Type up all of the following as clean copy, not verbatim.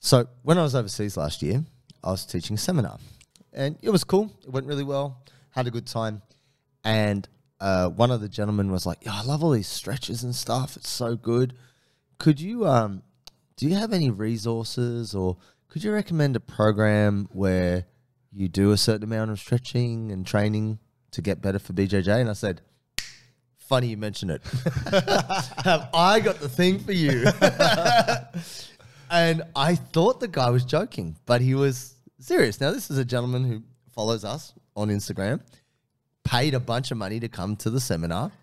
So when I was overseas last year, I was teaching a seminar. And it was cool. It went really well. Had a good time. And one of the gentlemen was like, I love all these stretches and stuff. It's so good. Could you, do you have any resources, or could you recommend a program where you do a certain amount of stretching and training to get better for BJJ? And I said, funny you mention it. Have I got the thing for you? And I thought the guy was joking, but he was serious. Now, this is a gentleman who follows us on Instagram, paid a bunch of money to come to the seminar,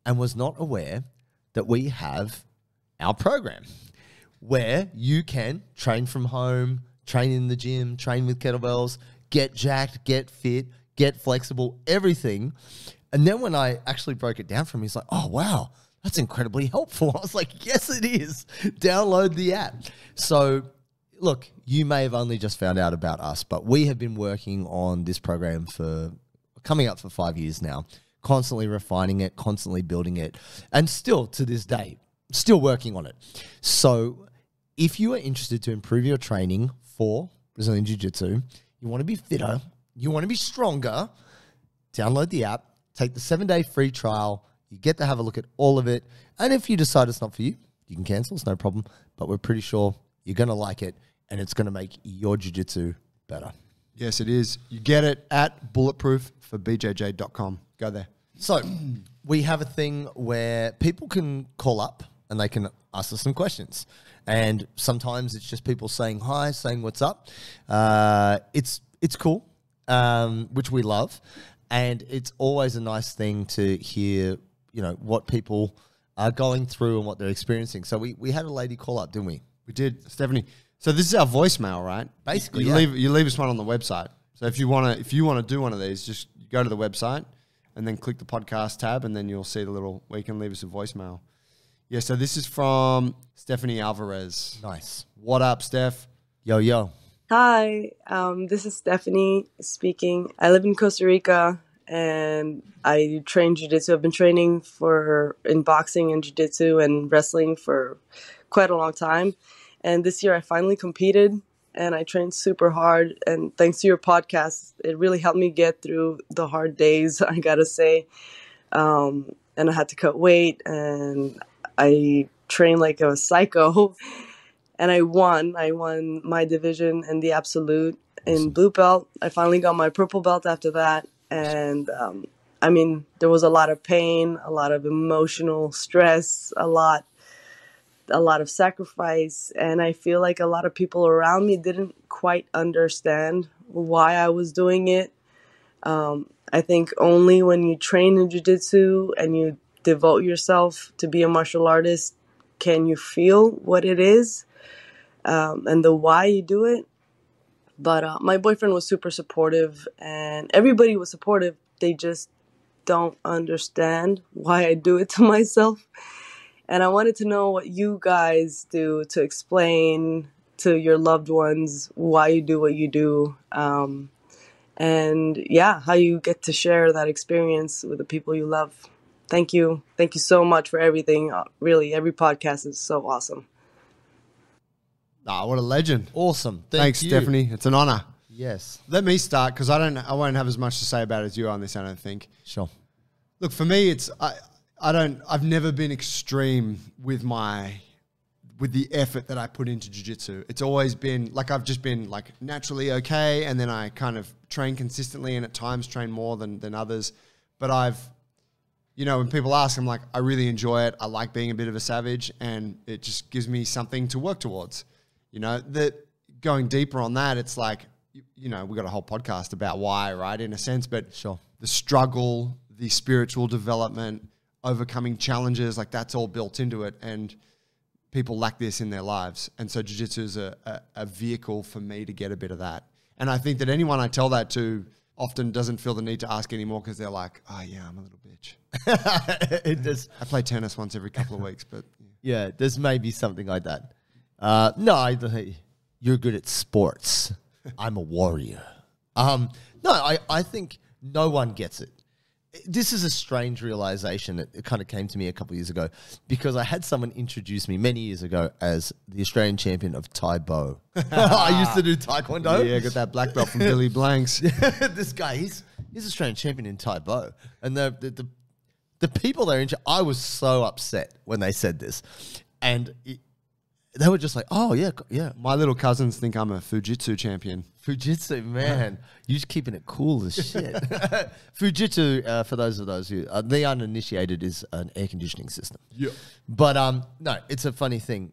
and was not aware that we have our program where you can train from home, train in the gym, train with kettlebells, get jacked, get fit, get flexible, everything. And then when I actually broke it down for him, he's like, oh, wow, that's incredibly helpful. I was like, yes, it is. Download the app. So, look, you may have only just found out about us, but we have been working on this program for coming up for 5 years now, constantly refining it, constantly building it, and still to this day, still working on it. So if you are interested to improve your training for Brazilian Jiu-Jitsu, you want to be fitter, you want to be stronger, download the app, take the 7-day free trial. You get to have a look at all of it. And if you decide it's not for you, you can cancel. It's no problem. But we're pretty sure you're going to like it, and it's going to make your jiu-jitsu better. Yes, it is. You get it at bulletproofforbjj.com. Go there. So we have a thing where people can call up and they can ask us some questions. And sometimes it's just people saying hi, saying what's up. It's cool, which we love. And it's always a nice thing to hear, what people are going through and what they're experiencing. So we had a lady call up, didn't we? We did, Stephanie. So this is our voicemail, right? Basically, you leave us one on the website. So if you want to do one of these, just go to the website and then click the podcast tab, and then you'll see the little where you can leave us a voicemail. Yeah. So this is from Stephanie Alvarez. Nice. What up, Steph? Yo. Hi, this is Stephanie speaking. I live in Costa Rica and I train jiu-jitsu. I've been training in boxing and jiu-jitsu and wrestling for quite a long time. And this year I finally competed and I trained super hard. And thanks to your podcast, it really helped me get through the hard days, I gotta say. And I had to cut weight and I trained like a psycho. And I won my division in the absolute in blue belt. I finally got my purple belt after that. And there was a lot of pain, a lot of emotional stress, a lot of sacrifice. And I feel like a lot of people around me didn't quite understand why I was doing it. I think only when you train in jiu-jitsu and you devote yourself to be a martial artist can you feel what it is. And the why you do it. But my boyfriend was super supportive and everybody was supportive. They just don't understand why I do it to myself. And I wanted to know what you guys do to explain to your loved ones why you do what you do. How you get to share that experience with the people you love. Thank you. Thank you so much for everything. Really, every podcast is so awesome. What a legend. Awesome. Thanks, you. Stephanie. It's an honor. Yes. Let me start because I won't have as much to say about it as you on this, I don't think. Sure. Look, for me, I've never been extreme with the effort that I put into jiu-jitsu. It's always been like I've just been like naturally okay, and then I kind of train consistently and at times train more than others. But when people ask, I'm like, I really enjoy it. I like being a bit of a savage, and it just gives me something to work towards. That going deeper on that, it's like, we got a whole podcast about why, right, in a sense, but sure, the struggle, the spiritual development, overcoming challenges, like that's all built into it, and people lack this in their lives. And so jiu-jitsu is a vehicle for me to get a bit of that. And I think that anyone I tell that to often doesn't feel the need to ask anymore because they're like, oh yeah, I'm a little bitch. I play tennis once every couple of weeks, but yeah, there's maybe something like that. You're good at sports. I'm a warrior. I think no one gets it. this is a strange realization. It kind of came to me a couple of years ago because I had someone introduce me many years ago as the Australian champion of Thai Bo. I used to do Taekwondo. Yeah, got that black belt from Billy Blanks. This guy, he's Australian champion in Thai Bo. And the people there, I was so upset when they said this. And they were just like, oh, yeah, yeah. My little cousins think I'm a Fujitsu champion. Fujitsu, man. You're just keeping it cool as shit. Fujitsu, for those of those who are the uninitiated, is an air conditioning system. Yeah. But no, it's a funny thing.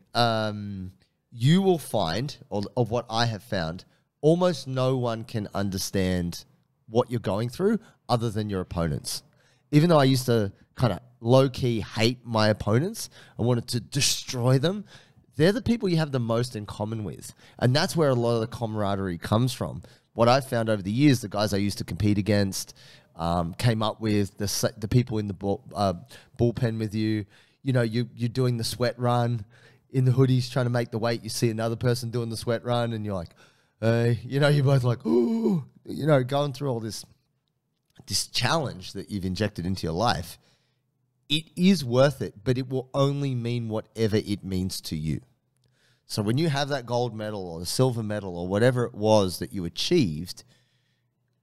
You will find, or of what I have found, almost no one can understand what you're going through other than your opponents. Even though I used to kind of low-key hate my opponents, I wanted to destroy them. They're the people you have the most in common with. And that's where a lot of the camaraderie comes from. What I've found over the years, the guys I used to compete against, came up with the people in the bullpen with you. You know, you're doing the sweat run in the hoodies trying to make the weight. You see another person doing the sweat run and you're like, you know, you're both like, ooh, you know, going through all this challenge that you've injected into your life. It is worth it, but it will only mean whatever it means to you. So when you have that gold medal or the silver medal or whatever it was that you achieved,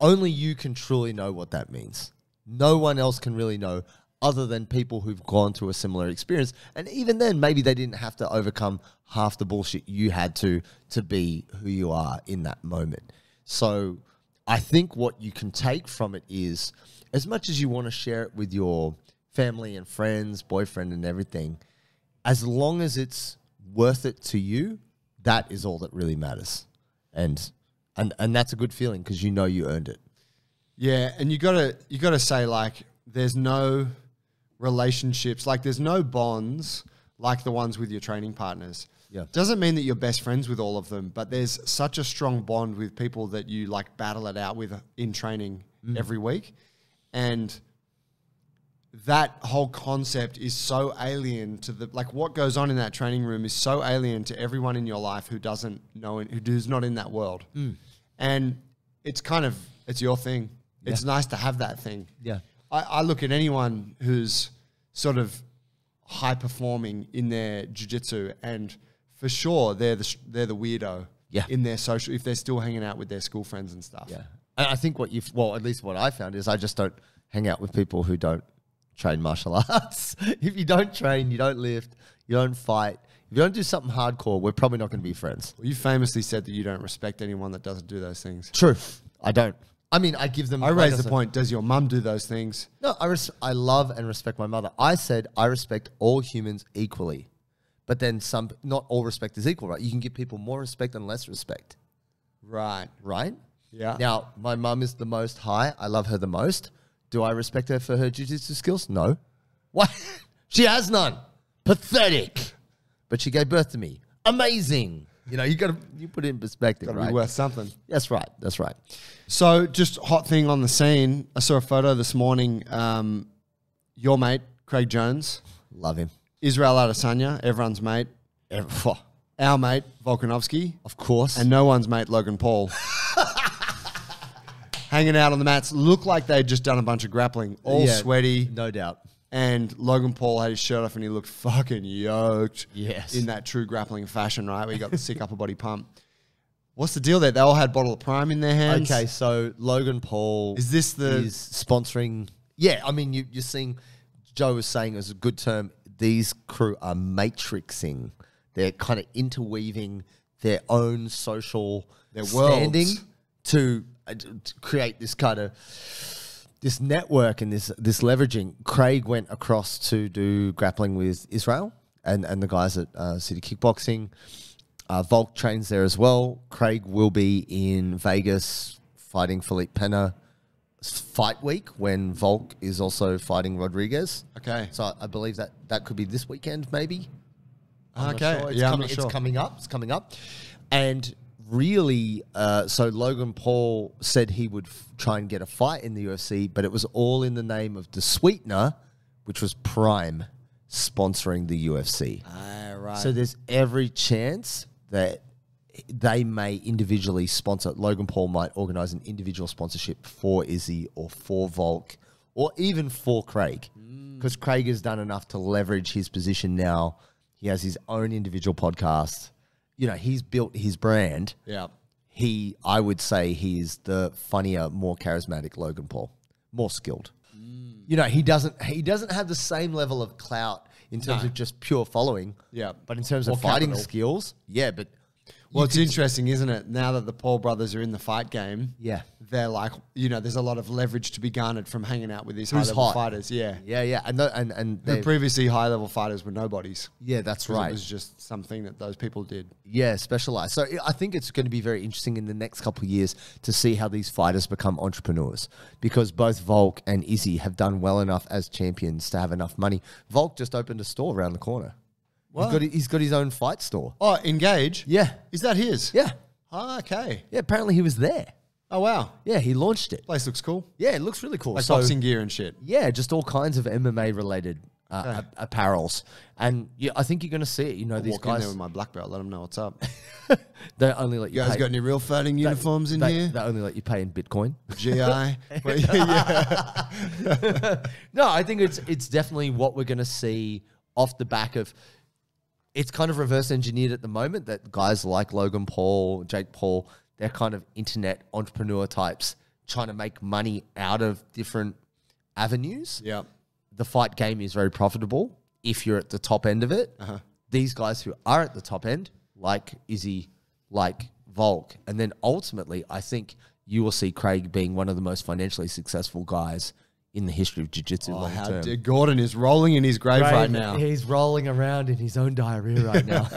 only you can truly know what that means. No one else can really know other than people who've gone through a similar experience. And even then, maybe they didn't have to overcome half the bullshit you had to be who you are in that moment. So I think what you can take from it is, as much as you want to share it with your family and friends, boyfriend and everything, as long as it's worth it to you, that is all that really matters. And that's a good feeling because you know you earned it. Yeah, and you gotta say, like, there's no relationships, like there's no bonds like the ones with your training partners. Yeah. Doesn't mean that you're best friends with all of them, but there's such a strong bond with people that you like battle it out with in training every week. And that whole concept is so alien to what goes on in that training room is so alien to everyone in your life who doesn't know it, who's not in that world. And it's your thing. Yeah. It's nice to have that thing. Yeah. I look at anyone who's sort of high performing in their jiu-jitsu, and for sure they're the weirdo in their social, if they're still hanging out with their school friends and stuff. Yeah. And I think at least what I found is I just don't hang out with people who don't train martial arts. If you don't train, you don't lift, you don't fight, if you don't do something hardcore, we're probably not going to be friends. Well, you famously said that you don't respect anyone that doesn't do those things. True. I don't. I mean, I give them... I raise the point, does your mum do those things? No, I love and respect my mother. I said I respect all humans equally. But then not all respect is equal, right? You can give people more respect and less respect. Right. Right? Yeah. Now, my mum is the most high. I love her the most. Do I respect her for her jiu-jitsu skills? No. What? She has none. Pathetic. But she gave birth to me. Amazing. You know, you put it in perspective, Gotta right? be worth something. That's right. That's right. So, just hot thing on the scene. I saw a photo this morning. Your mate, Craig Jones. Love him. Israel Adesanya, everyone's mate. Our mate, Volkanovski. Of course. And no one's mate, Logan Paul. Hanging out on the mats. Looked like they'd just done a bunch of grappling. All sweaty. No doubt. And Logan Paul had his shirt off and he looked fucking yoked. Yes. In that true grappling fashion, right? Where you got the sick upper body pump. What's the deal there? They all had Bottle of Prime in their hands. Okay, so Logan Paul is sponsoring. Yeah, I mean, you're seeing, Joe was saying as a good term, these crew are matrixing. They're kind of interweaving their own social standing to create this kind of this network and this leveraging. Craig went across to do grappling with Israel and the guys at City Kickboxing. Volk trains there as well. Craig will be in Vegas fighting Felipe Pena fight week when Volk is also fighting Rodriguez. Okay. So I believe that could be this weekend maybe. I'm okay. not sure. I'm not sure. It's coming up. It's coming up. And really, so Logan Paul said he would try and get a fight in the UFC, but it was all in the name of the sweetener, which was Prime, sponsoring the UFC. Right. So there's every chance that they may individually sponsor. Logan Paul might organize an individual sponsorship for Izzy or for Volk or even for Craig, because Craig has done enough to leverage his position now. He has his own individual podcast. You know, he's built his brand. Yeah. I would say he's the funnier, more charismatic Logan Paul, more skilled. You know, he doesn't have the same level of clout in terms of just pure following. Yeah. But in terms Or of fighting capital. skills, yeah, but Well, it's interesting, isn't it? Now that the Paul brothers are in the fight game, yeah. they're like, you know, there's a lot of leverage to be garnered from hanging out with these Who's high-level hot? fighters. Yeah. Yeah. And The they, previously high-level fighters were nobodies. yeah, that's 'Cause right. It was just something that those people did. Yeah, specialized. So I think it's going to be very interesting in the next couple of years to see how these fighters become entrepreneurs, because both Volk and Izzy have done well enough as champions to have enough money. Volk just opened a store around the corner. What? He's got his own fight store. Oh, Engage? Yeah. Is that his? Yeah. Oh, okay. Yeah, apparently he was there. Oh, wow. Yeah, he launched it. Place looks cool. Yeah, it looks really cool. Like boxing gear and shit. Yeah, just all kinds of MMA-related apparels. And yeah, I think you're going to see it. You know, these Walk in there guys, with my black belt, let them know what's up. they only let You you guys pay. got any real fighting uniforms in here? They only let you pay in Bitcoin. GI? Well, yeah. No, I think it's definitely what we're going to see off the back of. It's kind of reverse engineered at the moment that guys like Logan Paul, Jake Paul, they're kind of internet entrepreneur types trying to make money out of different avenues. Yeah. The fight game is very profitable if you're at the top end of it. These guys who are at the top end, like Izzy, like Volk, and then ultimately, I think you will see Craig being one of the most financially successful guys in the history of jiu-jitsu long How term. did Gordon is rolling in his grave right now. He's rolling around in his own diarrhea right now.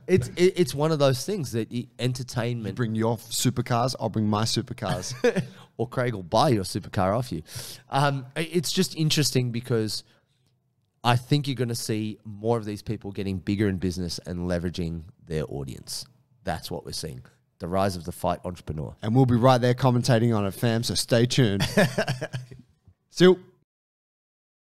It's one of those things that entertainment... Bring your supercars, I'll bring my supercars. or Craig will buy your supercar off you. It's just interesting because I think you're going to see more of these people getting bigger in business and leveraging their audience. That's what we're seeing. The rise of the fight entrepreneur. And we'll be right there commentating on it, fam, so stay tuned. See you.